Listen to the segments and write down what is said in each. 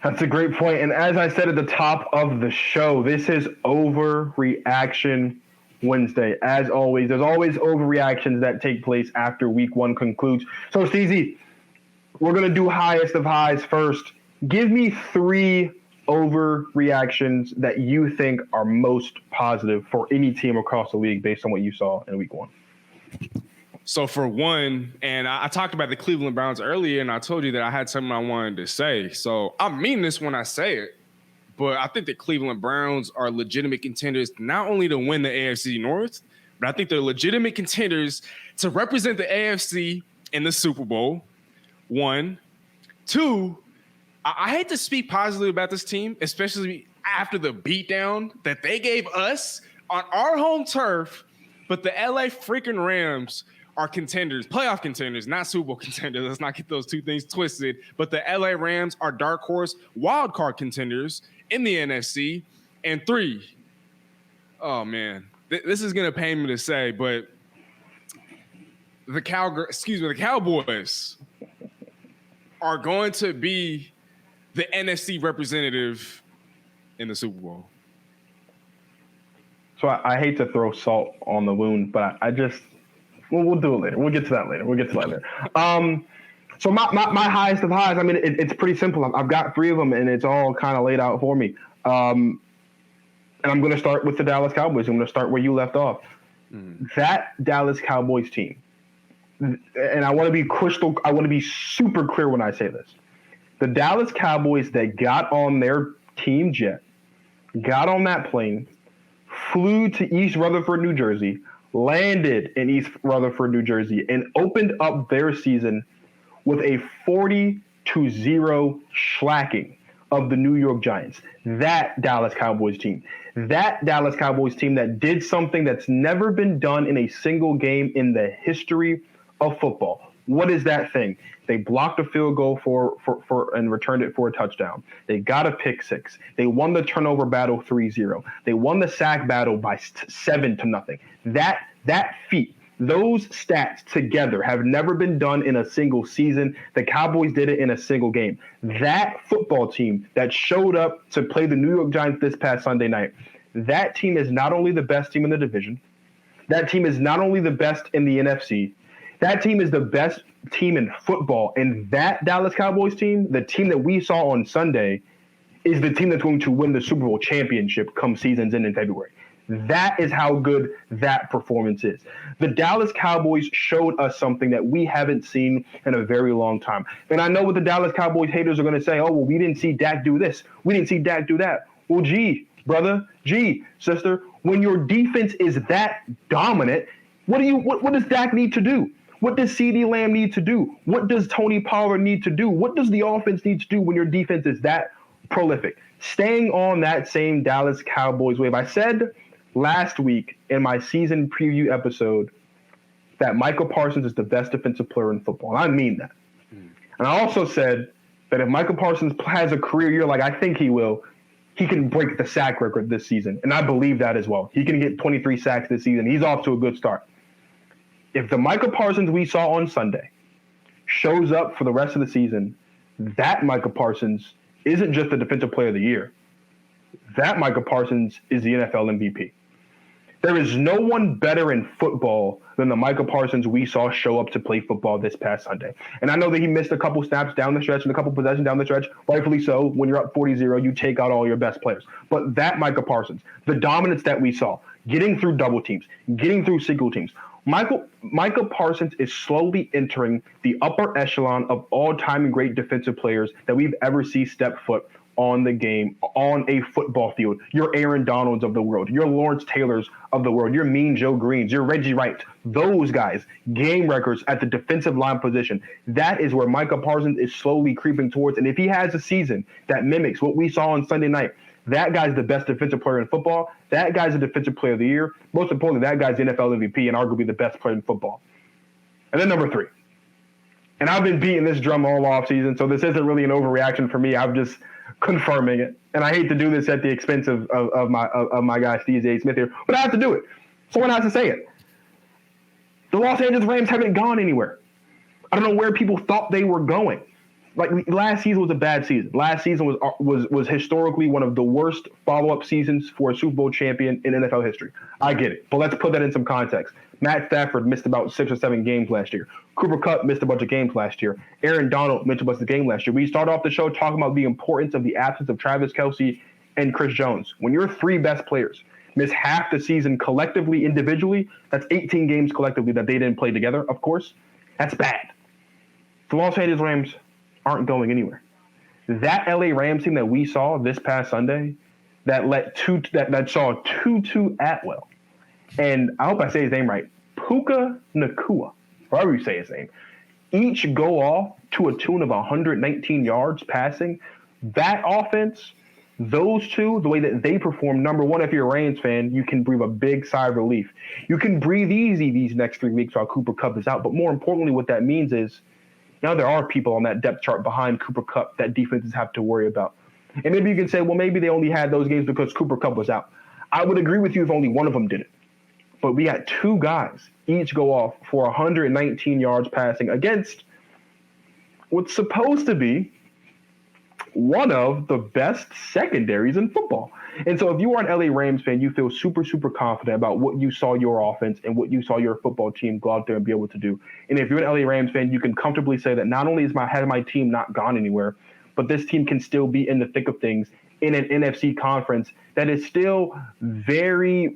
That's a great point. And as I said at the top of the show, this is Overreaction Wednesday. As always, there's always overreactions that take place after week one concludes. So, Steezy, we're going to do highest of highs first. Give me 3 overreactions that you think are most positive for any team across the league based on what you saw in week one. So for one, and I talked about the Cleveland Browns earlier, and I told you that I had something I wanted to say. So I mean this when I say it, but I think the Cleveland Browns are legitimate contenders not only to win the AFC North, but I think they're legitimate contenders to represent the AFC in the Super Bowl. 1. 2, I hate to speak positively about this team, especially after the beatdown that they gave us on our home turf, but the LA freaking Rams are contenders, playoff contenders, not Super Bowl contenders. Let's not get those two things twisted. But the LA Rams are dark horse wild card contenders in the NFC. And 3, oh man, this is gonna pain me to say, but the Cowboys are going to be the NFC representative in the Super Bowl. So I hate to throw salt on the wound, but I just we'll do it later. We'll get to that later. So my highest of highs, I mean, it's pretty simple. I've got 3 of them, and it's all kind of laid out for me. And I'm going to start with the Dallas Cowboys. I'm going to start where you left off. That Dallas Cowboys team, and I want to be super clear when I say this. The Dallas Cowboys that got on their team jet, got on that plane, flew to East Rutherford, New Jersey, landed in East Rutherford, New Jersey, and opened up their season with a 40-0 shellacking of the New York Giants. That Dallas Cowboys team that did something that's never been done in a single game in the history of football. What is that thing? They blocked a field goal for and returned it for a touchdown. They got a pick 6. They won the turnover battle 3-0. They won the sack battle by 7-0. That feat, those stats together have never been done in a single season. The Cowboys did it in a single game. That football team that showed up to play the New York Giants this past Sunday night, that team is not only the best team in the division, that team is not only the best in the NFC, that team is the best team in football. And that Dallas Cowboys team, the team that we saw on Sunday, is the team that's going to win the Super Bowl championship come season's end in February. That is how good that performance is. The Dallas Cowboys showed us something that we haven't seen in a very long time. And I know what the Dallas Cowboys haters are going to say, oh, well, we didn't see Dak do this. We didn't see Dak do that. Well, gee, brother, gee, sister, when your defense is that dominant, what does Dak need to do? What does CeeDee Lamb need to do? What does Tony Pollard need to do? What does the offense need to do when your defense is that prolific? Staying on that same Dallas Cowboys wave. I said last week in my season preview episode that Michael Parsons is the best defensive player in football. And I mean that. And I also said that if Michael Parsons has a career year like I think he will, he can break the sack record this season. And I believe that as well. He can get 23 sacks this season. He's off to a good start. If the Michael Parsons we saw on Sunday shows up for the rest of the season, that Michael Parsons isn't just the defensive player of the year. That Michael Parsons is the NFL MVP. There is no one better in football than the Michael Parsons we saw show up to play football this past Sunday. And I know that he missed a couple snaps down the stretch and a couple possessions down the stretch, rightfully so. When you're up 40-0, you take out all your best players. But that Michael Parsons, the dominance that we saw, getting through double teams, getting through single teams, Michael Parsons is slowly entering the upper echelon of all-time great defensive players that we've ever seen step foot on the game, on a football field. Your Aaron Donalds of the world, your Lawrence Taylors of the world, your Mean Joe Greens, your Reggie Wright, those guys, game records at the defensive line position. That is where Michael Parsons is slowly creeping towards. And if he has a season that mimics what we saw on Sunday night, that guy's the best defensive player in football. That guy's the defensive player of the year. Most importantly, that guy's the NFL MVP and arguably the best player in football. And then number 3. And I've been beating this drum all off season, so this isn't really an overreaction for me. I'm just confirming it. And I hate to do this at the expense of my guy Steezy A Smith here, but I have to do it. Someone has to say it. The Los Angeles Rams haven't gone anywhere. I don't know where people thought they were going. like last season was a bad season. Last season was historically one of the worst follow-up seasons for a Super Bowl champion in NFL history. I get it, but let's put that in some context. Matt Stafford missed about 6 or 7 games last year. Cooper Kupp missed a bunch of games last year. Aaron Donald missed a bunch of games last year. We started off the show talking about the importance of the absence of Travis Kelce and Chris Jones. When your 3 best players miss half the season collectively, individually, that's 18 games collectively that they didn't play together, of course. That's bad. The Los Angeles Rams aren't going anywhere. That LA Rams team that we saw this past Sunday that saw Tutu Atwell, and I hope I say his name right, Puka Nacua, however you say his name, each go off to a tune of 119 yards passing. That offense, those two, the way that they perform, number one, if you're a Rams fan, you can breathe a big sigh of relief. You can breathe easy these next 3 weeks while Cooper Kupp is out. But more importantly, what that means is now there are people on that depth chart behind Cooper Kupp that defenses have to worry about. And maybe you can say, well, maybe they only had those games because Cooper Kupp was out. I would agree with you if only one of them did it. But we had 2 guys each go off for 119 yards passing against what's supposed to be one of the best secondaries in football. And so if you are an LA Rams fan, you feel super, super confident about what you saw your offense and what you saw your football team go out there and be able to do. And if you're an LA Rams fan, you can comfortably say that not only has my team not gone anywhere, but this team can still be in the thick of things in an NFC conference that is still very,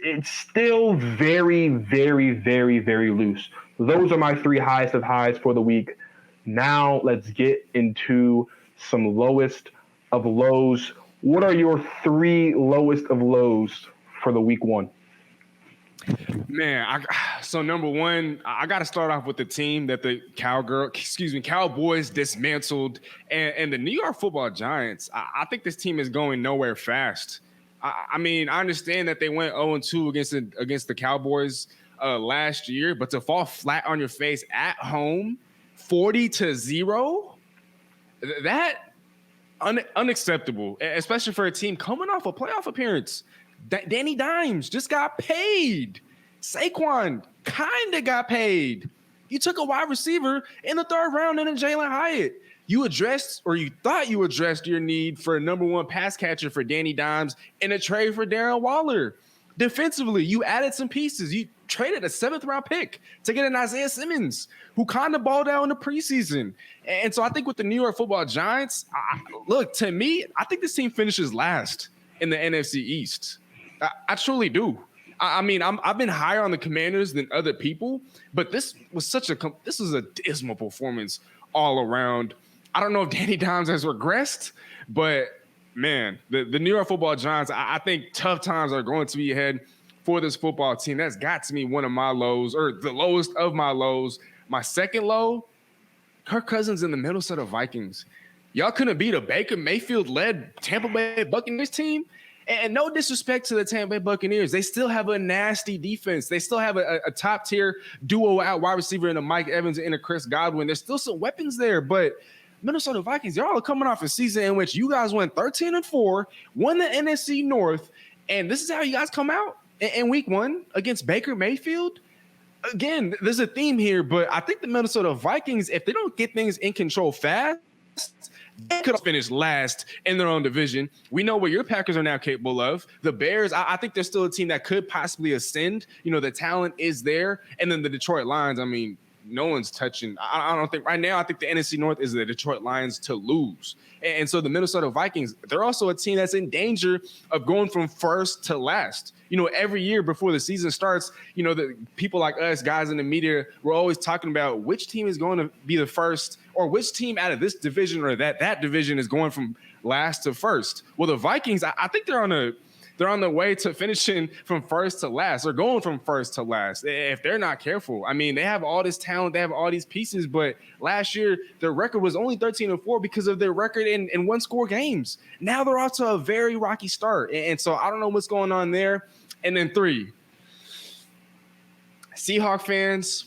very, very, very loose. Those are my 3 highest of highs for the week. Now let's get into some lowest of lows. What are your 3 lowest of lows for the week 1? Man, so number one, I got to start off with the team that the Cowboys dismantled, and the New York Football Giants. I think this team is going nowhere fast. I mean, I understand that they went 0-2 against the Cowboys last year, but to fall flat on your face at home, 40-0, that unacceptable, especially for a team coming off a playoff appearance. Danny Dimes just got paid. Saquon kind of got paid. You took a wide receiver in the 3rd round in a Jalen Hyatt. You thought you addressed your need for a number 1 pass catcher for Danny Dimes in a trade for Darren Waller. Defensively, you added some pieces. You traded a 7th round pick to get an Isaiah Simmons, who kind of balled out in the preseason. And so I think with the New York Football Giants, look, to me, I think this team finishes last in the NFC East. I truly do. I mean, I've been higher on the Commanders than other people, but this was a dismal performance all around. I don't know if Danny Dimes has regressed, but man, the New York Football Giants, I think tough times are going to be ahead for this football team. That's got to be one of my lows, or the lowest of my lows. My second low, Kirk Cousins and the Minnesota Vikings. Y'all couldn't beat a Baker Mayfield-led Tampa Bay Buccaneers team. And no disrespect to the Tampa Bay Buccaneers. They still have a nasty defense. They still have a top-tier duo out wide receiver in a Mike Evans and a Chris Godwin. There's still some weapons there, but Minnesota Vikings, y'all are coming off a season in which you guys went 13-4, won the NFC North, and this is how you guys come out in week 1 against Baker Mayfield? Again, there's a theme here, but I think the Minnesota Vikings, if they don't get things in control fast, they could finish last in their own division. We know what your Packers are now capable of. The Bears, I think they're still a team that could possibly ascend. You know, the talent is there. And then the Detroit Lions, I mean, no one's touching. I don't think right now, I think the NFC North is the Detroit Lions to lose. And so the Minnesota Vikings, they're also a team that's in danger of going from first to last. You know, every year before the season starts, you know, the people like us, guys in the media, we're always talking about which team is going to be the first, or which team out of this division or that division is going from last to first. Well, the Vikings, I think they're on the way to finishing from first to last, or going from first to last if they're not careful. I mean, they have all this talent, they have all these pieces, but last year their record was only 13-4 because of their record in 1-score games. Now they're off to a very rocky start. And so I don't know what's going on there. And then 3, Seahawks fans,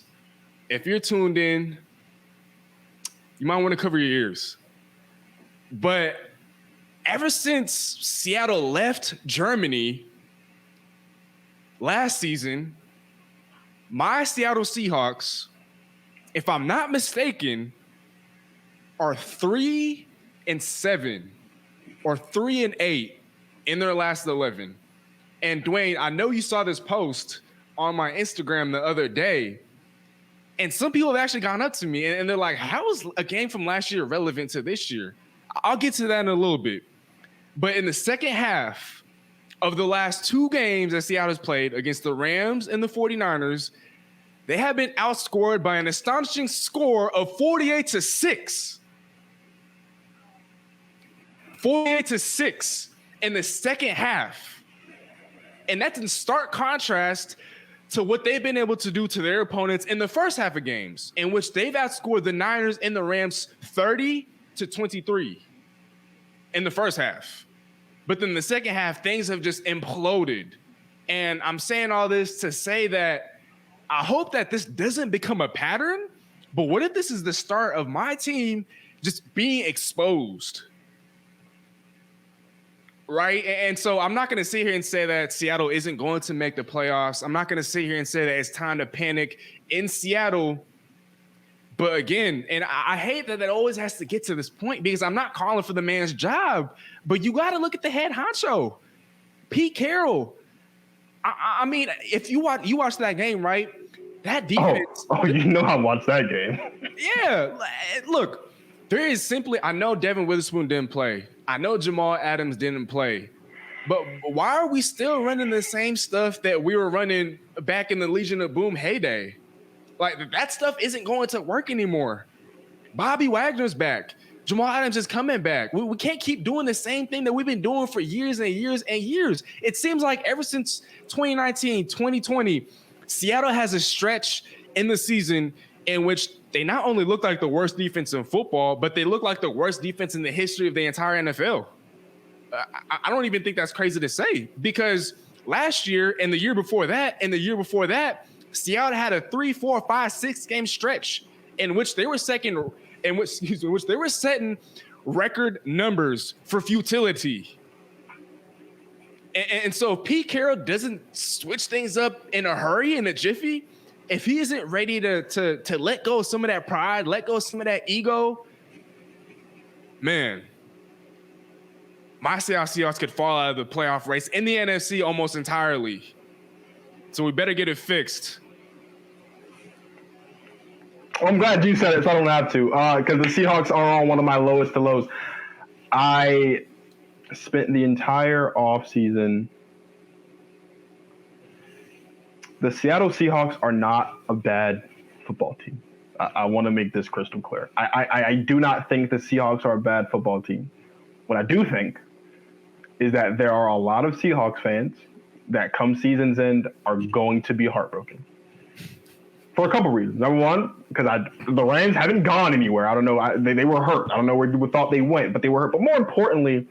if you're tuned in, you might want to cover your ears. But ever since Seattle left Germany last season, my Seattle Seahawks, if I'm not mistaken, are 3-7 or 3-8 in their last 11. And Dwayne, I know you saw this post on my Instagram the other day, and some people have actually gone up to me and they're like, how is a game from last year relevant to this year? I'll get to that in a little bit. But in the second half of the last 2 games that Seattle's played against the Rams and the 49ers, they have been outscored by an astonishing score of 48-6. 48-6 in the second half. And that's in stark contrast to what they've been able to do to their opponents in the first half of games, in which they've outscored the Niners and the Rams 30-23 in the first half. But then the second half, things have just imploded. And I'm saying all this to say that I hope that this doesn't become a pattern, but what if this is the start of my team just being exposed? Right? And so I'm not going to sit here and say that Seattle isn't going to make the playoffs. I'm not going to sit here and say that it's time to panic in Seattle. But again, and I hate that always has to get to this point because I'm not calling for the man's job, but you got to look at the head honcho, Pete Carroll. I mean, if you watch that game, right? That defense. Oh, you know I watched that game. Yeah. Look, there is simply, I know Devin Witherspoon didn't play. I know Jamal Adams didn't play. But why are we still running the same stuff that we were running back in the Legion of Boom heyday? Like, that stuff isn't going to work anymore. Bobby Wagner's back. Jamal Adams is coming back. We can't keep doing the same thing that we've been doing for years and years and years. It seems like ever since 2019, 2020, Seattle has a stretch in the season in which they not only look like the worst defense in football, but they look like the worst defense in the history of the entire NFL. I don't even think that's crazy to say because last year and the year before that and the year before that, Seattle had a 3, 4, 5, 6 game stretch in which they were setting record numbers for futility. And so if Pete Carroll doesn't switch things up in a hurry, in a jiffy, if he isn't ready to let go of some of that pride, let go of some of that ego, man, my Seattle Seahawks could fall out of the playoff race in the NFC almost entirely. So we better get it fixed. Well, I'm glad you said it, so I don't have to, because the Seahawks are on one of my lowest to lows. I spent the entire offseason. The Seattle Seahawks are not a bad football team. I want to make this crystal clear. I do not think the Seahawks are a bad football team. What I do think is that there are a lot of Seahawks fans that come season's end are going to be heartbroken. For a couple reasons. Number one, because the Rams haven't gone anywhere. I don't know. They were hurt. I don't know where we thought they went, but they were hurt. But more importantly,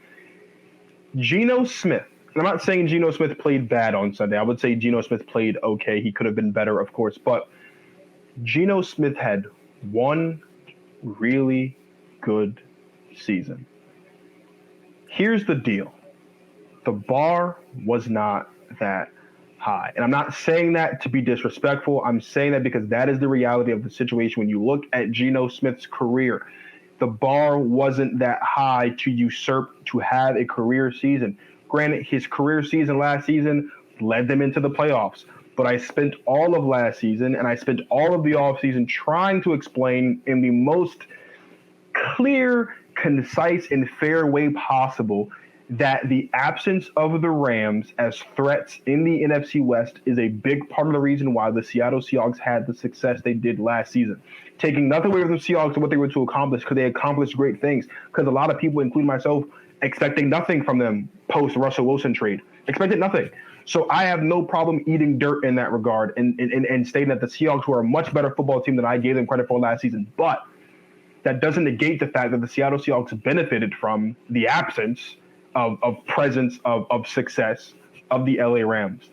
Geno Smith. I'm not saying Geno Smith played bad on Sunday. I would say Geno Smith played okay. He could have been better, of course. But Geno Smith had one really good season. Here's the deal. The bar was not that high. And I'm not saying that to be disrespectful. I'm saying that because that is the reality of the situation. When you look at Geno Smith's career, the bar wasn't that high to usurp, to have a career season. Granted, his career season last season led them into the playoffs. But I spent all of last season and I spent all of the offseason trying to explain in the most clear, concise, and fair way possible that the absence of the Rams as threats in the NFC West is a big part of the reason why the Seattle Seahawks had the success they did last season. Taking nothing away from the Seahawks and what they were to accomplish, because they accomplished great things. Because a lot of people, including myself, expecting nothing from them post-Russell Wilson trade. Expected nothing. So I have no problem eating dirt in that regard and stating that the Seahawks were a much better football team than I gave them credit for last season. But that doesn't negate the fact that the Seattle Seahawks benefited from the absence of presence, of success of the LA Rams.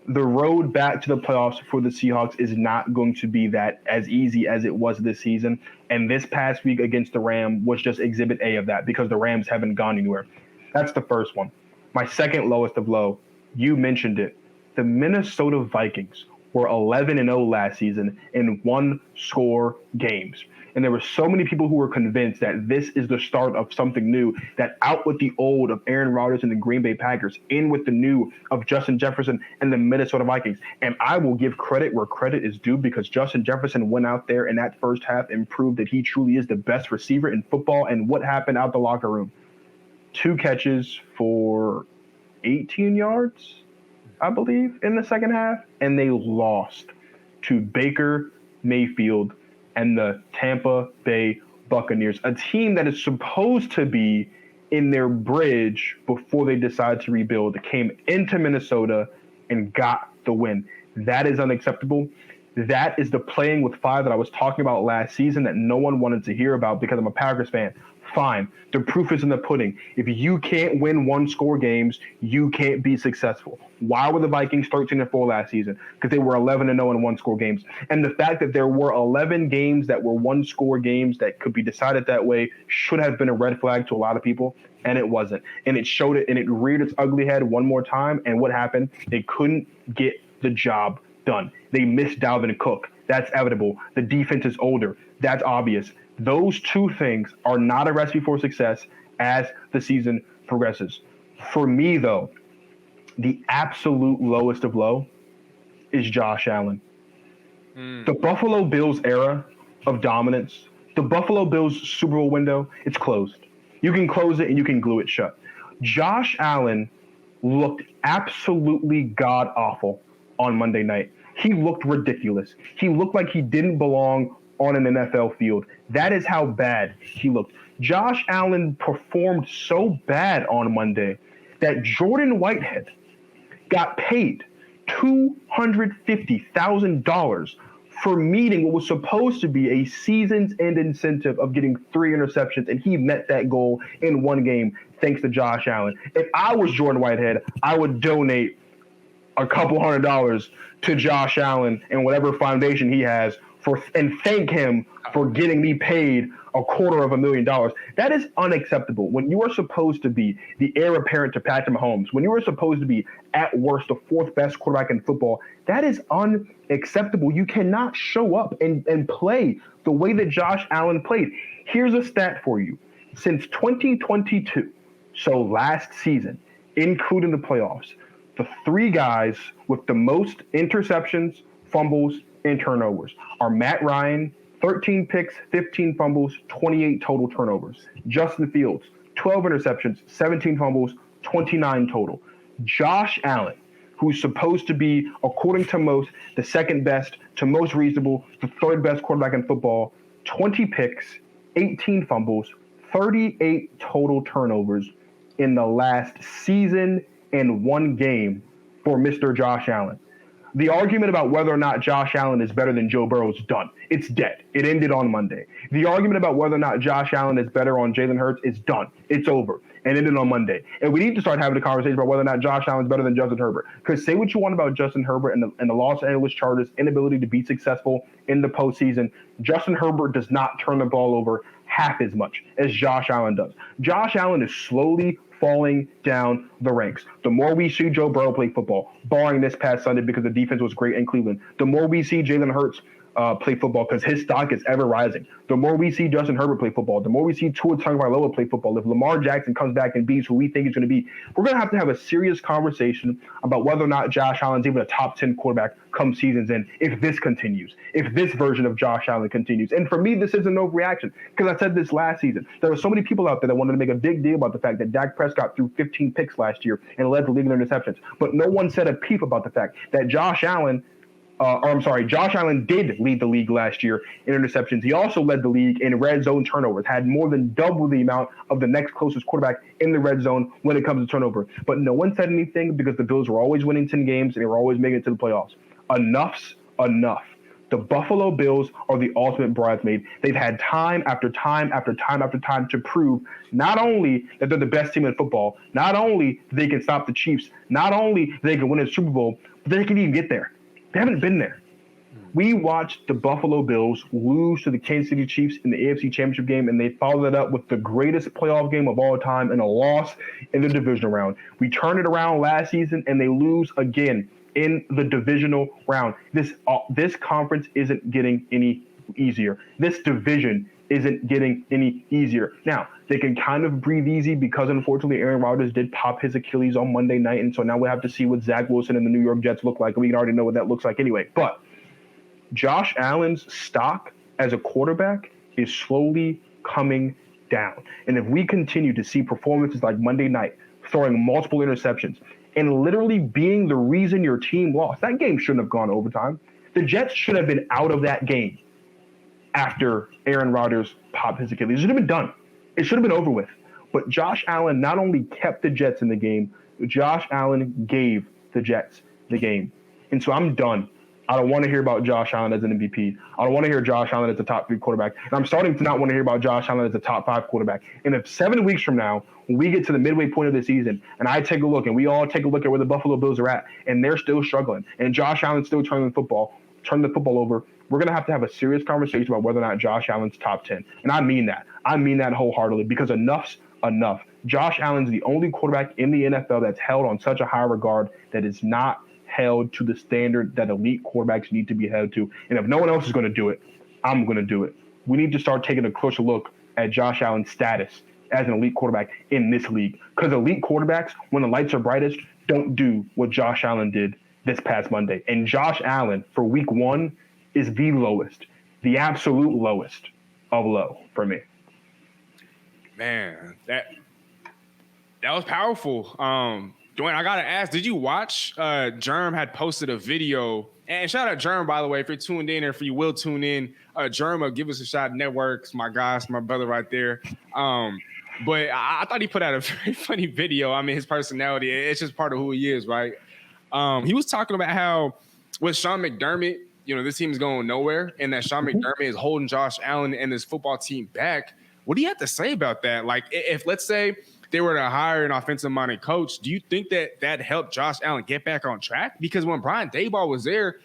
The road back to the playoffs for the Seahawks is not going to be that as easy as it was this season. And this past week against the Rams was just exhibit A of that because the Rams haven't gone anywhere. That's the first one. My second lowest of low, you mentioned it. The Minnesota Vikings were 11-0 last season in one-score games. And there were so many people who were convinced that this is the start of something new, that out with the old of Aaron Rodgers and the Green Bay Packers, in with the new of Justin Jefferson and the Minnesota Vikings. And I will give credit where credit is due, because Justin Jefferson went out there in that first half and proved that he truly is the best receiver in football. And what happened out the locker room? 2 catches for 18 yards, I believe, in the second half. And they lost to Baker Mayfield and the Tampa Bay Buccaneers, a team that is supposed to be in their bridge before they decide to rebuild, came into Minnesota and got the win. That is unacceptable. That is the playing with fire that I was talking about last season that no one wanted to hear about because I'm a Packers fan. Fine. The proof is in the pudding. If you can't win 1-score games, you can't be successful. Why were the Vikings 13-4 last season? Because they were 11-0 in 1-score games. And the fact that there were 11 games that were 1-score games that could be decided that way should have been a red flag to a lot of people, and it wasn't. And it showed it, and it reared its ugly head one more time. And what happened? They couldn't get the job done. They missed Dalvin Cook. That's inevitable. The defense is older. That's obvious. Those 2 things are not a recipe for success as the season progresses. For me, though, the absolute lowest of low is Josh Allen. The Buffalo Bills era of dominance, the Buffalo Bills Super Bowl window, it's closed. You can close it and you can glue it shut. Josh Allen looked absolutely god-awful on Monday night. He looked ridiculous. He looked like he didn't belong on an NFL field. That is how bad he looked. Josh Allen performed so bad on Monday that Jordan Whitehead got paid $250,000 for meeting what was supposed to be a season's end incentive of getting 3 interceptions, and he met that goal in 1 game thanks to Josh Allen. If I was Jordan Whitehead, I would donate a couple $100 to Josh Allen and whatever foundation he has and thank him for getting me paid $250,000. That is unacceptable. When you are supposed to be the heir apparent to Patrick Mahomes, when you are supposed to be at worst the 4th best quarterback in football, that is unacceptable. You cannot show up and play the way that Josh Allen played. Here's a stat for you. Since 2022, so last season, including the playoffs, the 3 guys with the most interceptions, fumbles, and turnovers are Matt Ryan, 13 picks, 15 fumbles, 28 total turnovers. Justin Fields, 12 interceptions, 17 fumbles, 29 total. Josh Allen, who's supposed to be, according to most, the 2nd best to most reasonable, the 3rd best quarterback in football, 20 picks, 18 fumbles, 38 total turnovers in the last season and 1 game for Mr. Josh Allen. The argument about whether or not Josh Allen is better than Joe Burrow is done. It's dead. It ended on Monday. The argument about whether or not Josh Allen is better on Jalen Hurts is done. It's over. And ended on Monday. And we need to start having a conversation about whether or not Josh Allen is better than Justin Herbert. Because say what you want about Justin Herbert and the Los Angeles Chargers' inability to be successful in the postseason, Justin Herbert does not turn the ball over half as much as Josh Allen does. Josh Allen is slowly falling down the ranks. The more we see Joe Burrow play football, barring this past Sunday because the defense was great in Cleveland, the more we see Jalen Hurts play football because his stock is ever rising. The more we see Justin Herbert play football, the more we see Tua Tagovailoa play football. If Lamar Jackson comes back and beats who we think he's going to be, we're going to have a serious conversation about whether or not Josh Allen's even a top 10 quarterback come season's end if this continues, if this version of Josh Allen continues. And for me, this isn't no reaction because I said this last season. There were so many people out there that wanted to make a big deal about the fact that Dak Prescott threw 15 picks last year and led the league in interceptions. But no one said a peep about the fact that Josh Allen did lead the league last year in interceptions. He also led the league in red zone turnovers, had more than double the amount of the next closest quarterback in the red zone when it comes to turnover. But no one said anything because the Bills were always winning 10 games and they were always making it to the playoffs. Enough's enough. The Buffalo Bills are the ultimate bridesmaid. They've had time after time after time after time to prove not only that they're the best team in football, not only they can stop the Chiefs, not only they can win a Super Bowl, but they can even get there. They haven't been there. We watched the Buffalo Bills lose to the Kansas City Chiefs in the AFC Championship game, and they followed it up with the greatest playoff game of all time and a loss in the divisional round. We turned it around last season, and they lose again in the divisional round. This conference isn't getting any easier. This division isn't getting any easier. Now, they can kind of breathe easy because, unfortunately, Aaron Rodgers did pop his Achilles on Monday night, and so now we have to see what Zach Wilson and the New York Jets look like, and we can already know what that looks like anyway. But Josh Allen's stock as a quarterback is slowly coming down. And if we continue to see performances like Monday night, throwing multiple interceptions, and literally being the reason your team lost, that game shouldn't have gone overtime. The Jets should have been out of that game after Aaron Rodgers popped his Achilles. It should have been done. It should have been over with. But Josh Allen not only kept the Jets in the game, Josh Allen gave the Jets the game. And so I'm done. I don't want to hear about Josh Allen as an MVP. I don't want to hear Josh Allen as a top 3 quarterback. And I'm starting to not want to hear about Josh Allen as a top 5 quarterback. And if 7 weeks from now, when we get to the midway point of the season, and I take a look, and we all take a look at where the Buffalo Bills are at, and they're still struggling, and Josh Allen's still turning the football over, we're going to have a serious conversation about whether or not Josh Allen's top 10. And I mean that. I mean that wholeheartedly, because enough's enough. Josh Allen's the only quarterback in the NFL that's held on such a high regard that is not held to the standard that elite quarterbacks need to be held to. And if no one else is going to do it, I'm going to do it. We need to start taking a closer look at Josh Allen's status as an elite quarterback in this league. Because elite quarterbacks, when the lights are brightest, don't do what Josh Allen did this past Monday. And Josh Allen, for week 1, is the lowest, the absolute lowest of low for me. Man, that was powerful. Dwayne, I gotta ask, did you watch? Germ had posted a video, and shout out Germ, by the way, if you're tuned in or if you will tune in. Germ, give us a shot. Networks, my guys, my brother right there. But I thought he put out a very funny video. I mean, his personality, it's just part of who he is, right? He was talking about how with Sean McDermott, this team is going nowhere, and that Sean McDermott is holding Josh Allen and his football team back. What do you have to say about that? Like, if let's say they were to hire an offensive-minded coach, do you think that helped Josh Allen get back on track? Because when Brian Daboll was there,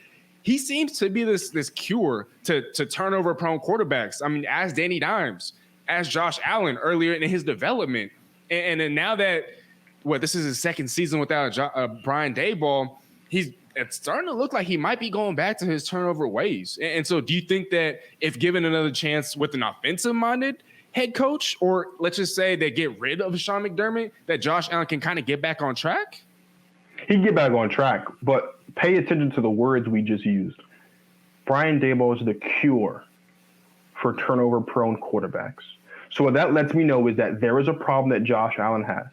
he seems to be this cure to turnover-prone quarterbacks. I mean, as Danny Dimes, as Josh Allen earlier in his development. And then now that, this is his second season without Brian Daboll, it's starting to look like he might be going back to his turnover ways. And so do you think that if given another chance with an offensive-minded head coach, or let's just say they get rid of Sean McDermott, that Josh Allen can kind of get back on track? He can get back on track, but pay attention to the words we just used. Brian Daboll is the cure for turnover-prone quarterbacks. So what that lets me know is that there is a problem that Josh Allen has.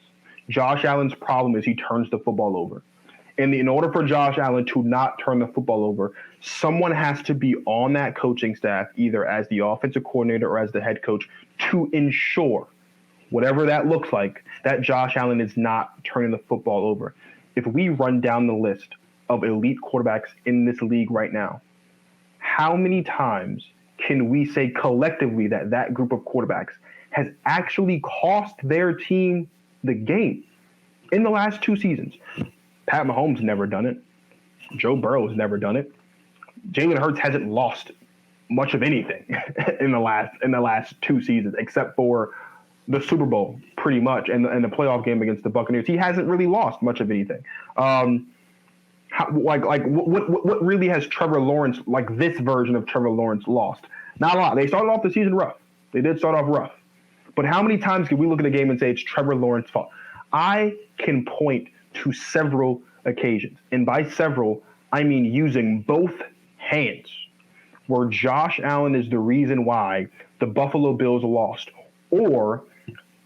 Josh Allen's problem is he turns the football over. And in order for Josh Allen to not turn the football over, someone has to be on that coaching staff, either as the offensive coordinator or as the head coach, to ensure, whatever that looks like, that Josh Allen is not turning the football over. If we run down the list of elite quarterbacks in this league right now, how many times can we say collectively that group of quarterbacks has actually cost their team the game in the last 2 seasons? Pat Mahomes never done it. Joe Burrow's never done it. Jalen Hurts hasn't lost much of anything in the last 2 seasons, except for the Super Bowl, pretty much, and the playoff game against the Buccaneers. He hasn't really lost much of anything. What really has Trevor Lawrence, like this version of Trevor Lawrence, lost? Not a lot. They started off the season rough. They did start off rough. But how many times can we look at a game and say it's Trevor Lawrence's fault? I can point to several occasions, and by several, I mean using both hands, where Josh Allen is the reason why the Buffalo Bills lost, or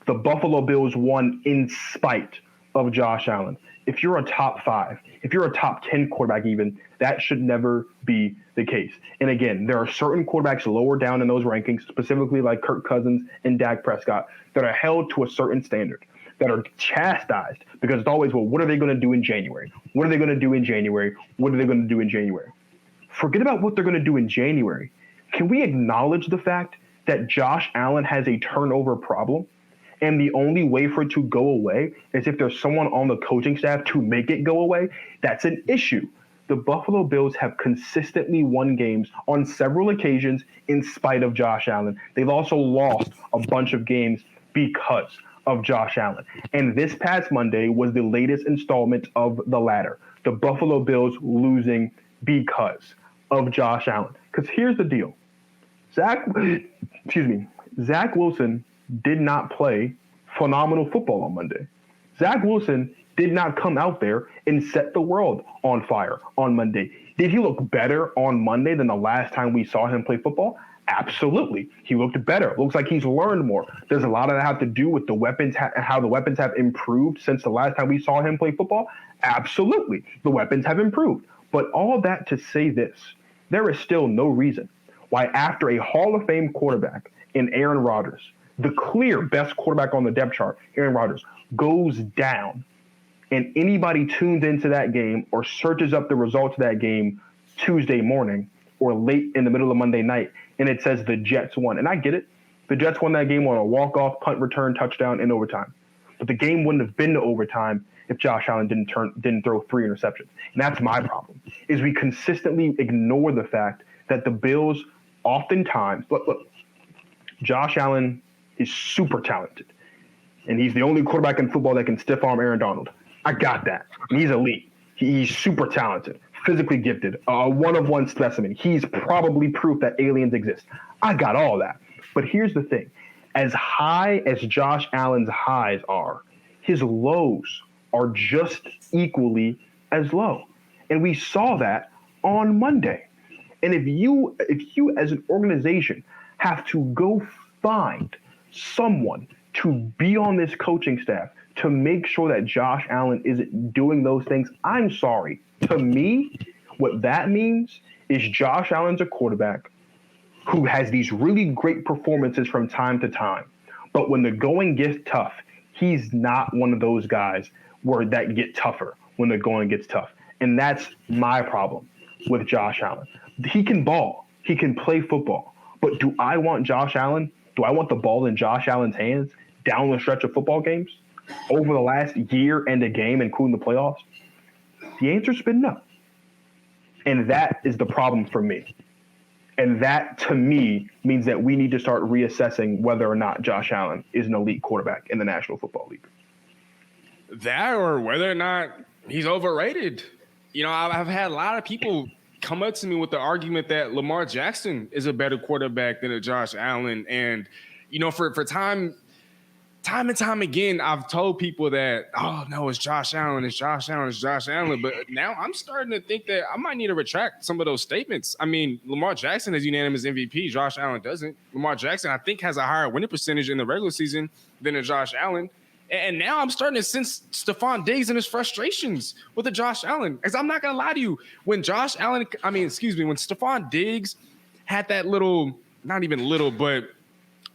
the Buffalo Bills won in spite of Josh Allen. If you're a top 5, if you're a top 10 quarterback even, that should never be the case. And again, there are certain quarterbacks lower down in those rankings, specifically like Kirk Cousins and Dak Prescott, that are held to a certain standard, that are chastised, because it's always, well, what are they going to do in January? What are they going to do in January? What are they going to do in January? Forget about what they're going to do in January. Can we acknowledge the fact that Josh Allen has a turnover problem? And the only way for it to go away is if there's someone on the coaching staff to make it go away. That's an issue. The Buffalo Bills have consistently won games on several occasions in spite of Josh Allen. They've also lost a bunch of games because of Josh Allen. And this past Monday was the latest installment of the ladder. The Buffalo Bills losing because of Josh Allen. Because here's the deal. Zach Wilson did not play phenomenal football on Monday. Zach Wilson did not come out there and set the world on fire on Monday. Did he look better on Monday than the last time we saw him play football? Absolutely. He looked better. Looks like he's learned more. Does a lot of that have to do with the weapons, how the weapons have improved since the last time we saw him play football? Absolutely. The weapons have improved. But all of that to say this, there is still no reason why after a Hall of Fame quarterback in Aaron Rodgers, the clear best quarterback on the depth chart, Aaron Rodgers, goes down, and anybody tunes into that game or searches up the results of that game Tuesday morning or late in the middle of Monday night, and it says the Jets won. And I get it. The Jets won that game on a walk-off, punt return, touchdown in overtime. But the game wouldn't have been to overtime if Josh Allen didn't throw 3 interceptions. And that's my problem, is we consistently ignore the fact that the Bills oftentimes, look, Josh Allen is super talented. And he's the only quarterback in football that can stiff arm Aaron Donald. I got that. He's elite. He's super talented, physically gifted, a one-of-one specimen. He's probably proof that aliens exist. I got all that. But here's the thing. As high as Josh Allen's highs are, his lows are just equally as low. And we saw that on Monday. And if you as an organization have to go find someone to be on this coaching staff to make sure that Josh Allen isn't doing those things, I'm sorry. To me, what that means is Josh Allen's a quarterback who has these really great performances from time to time. But when the going gets tough, he's not one of those guys where that get tougher when the going gets tough. And that's my problem with Josh Allen. He can ball. He can play football. But do I want Josh Allen? Do I want the ball in Josh Allen's hands down the stretch of football games over the last year and a game, including the playoffs? The answer's been no. And that is the problem for me. And that, to me, means that we need to start reassessing whether or not Josh Allen is an elite quarterback in the National Football League. That, or whether or not he's overrated. You know, I've had a lot of people come up to me with the argument that Lamar Jackson is a better quarterback than a Josh Allen. And, you know, for time and time again, I've told people that, oh, no, it's Josh Allen, it's Josh Allen, it's Josh Allen. But now I'm starting to think that I might need to retract some of those statements. I mean, Lamar Jackson is unanimous MVP. Josh Allen doesn't. Lamar Jackson, I think, has a higher winning percentage in the regular season than a Josh Allen. And now I'm starting to sense Stephon Diggs and his frustrations with the Josh Allen. Because I'm not going to lie to you, when Stephon Diggs had that little, not even little, but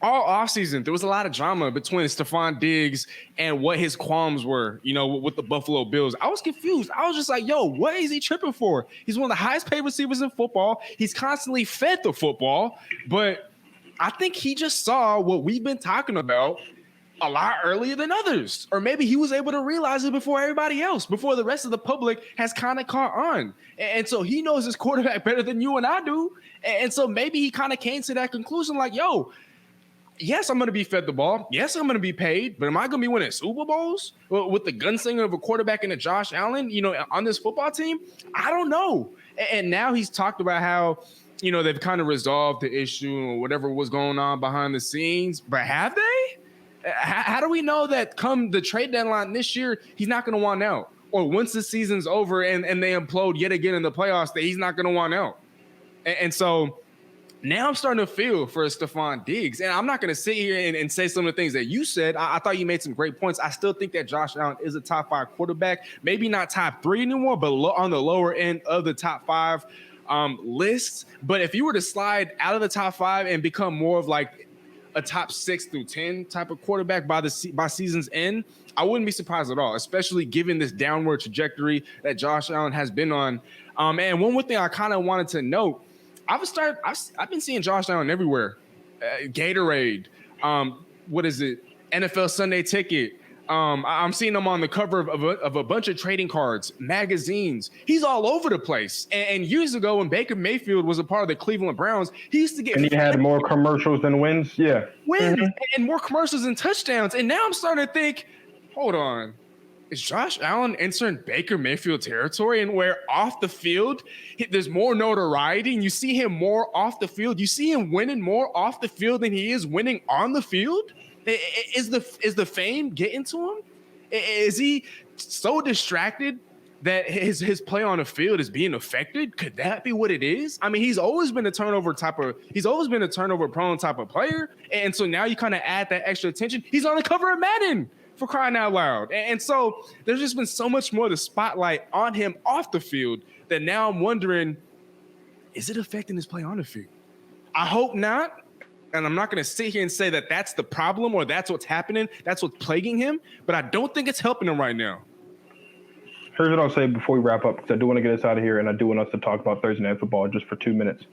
all offseason, there was a lot of drama between Stephon Diggs and what his qualms were, you know, with the Buffalo Bills. I was confused. I was just like, yo, what is he tripping for? He's one of the highest paid receivers in football. He's constantly fed the football. But I think he just saw what we've been talking about a lot earlier than others. Or maybe he was able to realize it before everybody else, before the rest of the public has kind of caught on. And so he knows his quarterback better than you and I do. And so maybe he kind of came to that conclusion like, yo, yes, I'm going to be fed the ball. Yes, I'm going to be paid. But am I going to be winning Super Bowls with the gunslinger of a quarterback and a Josh Allen, you know, on this football team? I don't know. And now he's talked about how, you know, they've kind of resolved the issue or whatever was going on behind the scenes. But have they? How do we know that come the trade deadline this year, he's not going to want out? Or once the season's over and they implode yet again in the playoffs, that he's not going to want out? And so now I'm starting to feel for Stephon Diggs. And I'm not going to sit here and say some of the things that you said. I thought you made some great points. I still think that Josh Allen is a top 5 quarterback. Maybe not top 3 anymore, but on the lower end of the top 5 lists. But if you were to slide out of the top 5 and become more of like a top 6 through 10 type of quarterback by season's end, I wouldn't be surprised at all, especially given this downward trajectory that Josh Allen has been on. And one more thing I kind of wanted to note, I've been seeing Josh Allen everywhere. Gatorade, what is it? NFL Sunday Ticket. I'm seeing him on the cover of a bunch of trading cards, magazines. He's all over the place. And years ago, when Baker Mayfield was a part of the Cleveland Browns, he used to get— And he had more commercials than wins? Yeah. Wins and more commercials and touchdowns. And now I'm starting to think, hold on. is Josh Allen entering Baker Mayfield territory, and where off the field there's more notoriety and you see him more off the field, you see him winning more off the field than he is winning on the field? Is the fame getting to him? Is he so distracted that his play on the field is being affected? Could that be what it is? I mean, he's always been a turnover prone type of player, and so now you kind of add that extra attention. He's on the cover of Madden, for crying out loud. And so there's just been so much more the spotlight on him off the field that now I'm wondering, is it affecting his play on the field? I hope not. And I'm not going to sit here and say that that's the problem or that's what's happening, that's what's plaguing him, but I don't think it's helping him right now. Here's what I'll say before we wrap up, because I do want to get us out of here, and I do want us to talk about Thursday Night Football just for 2 minutes.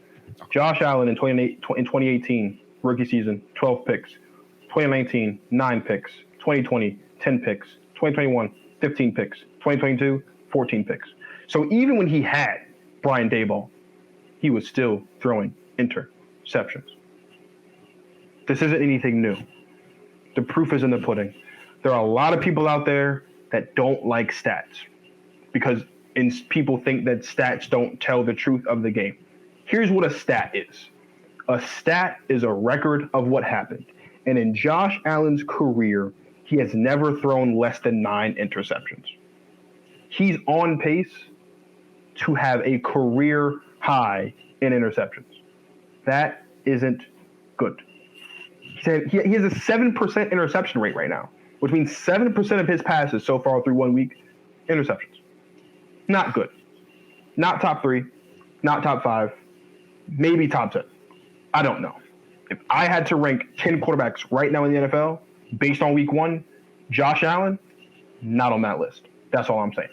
Josh Allen in 2018, rookie season, 12 picks. 2019, 9 picks. 2020, 10 picks. 2021, 15 picks. 2022, 14 picks. So even when he had Brian Daboll, he was still throwing interceptions. This isn't anything new. The proof is in the pudding. There are a lot of people out there that don't like stats because people think that stats don't tell the truth of the game. Here's what a stat is. A stat is a record of what happened. And in Josh Allen's career, he has never thrown less than 9 interceptions. He's on pace to have a career high in interceptions. That isn't good. He has a 7% interception rate right now, which means 7% of his passes so far through 1 week, interceptions. Not good. Not top 3, not top 5, maybe top 10. I don't know. If I had to rank 10 quarterbacks right now in the NFL based on week 1, Josh Allen, not on that list. That's all I'm saying.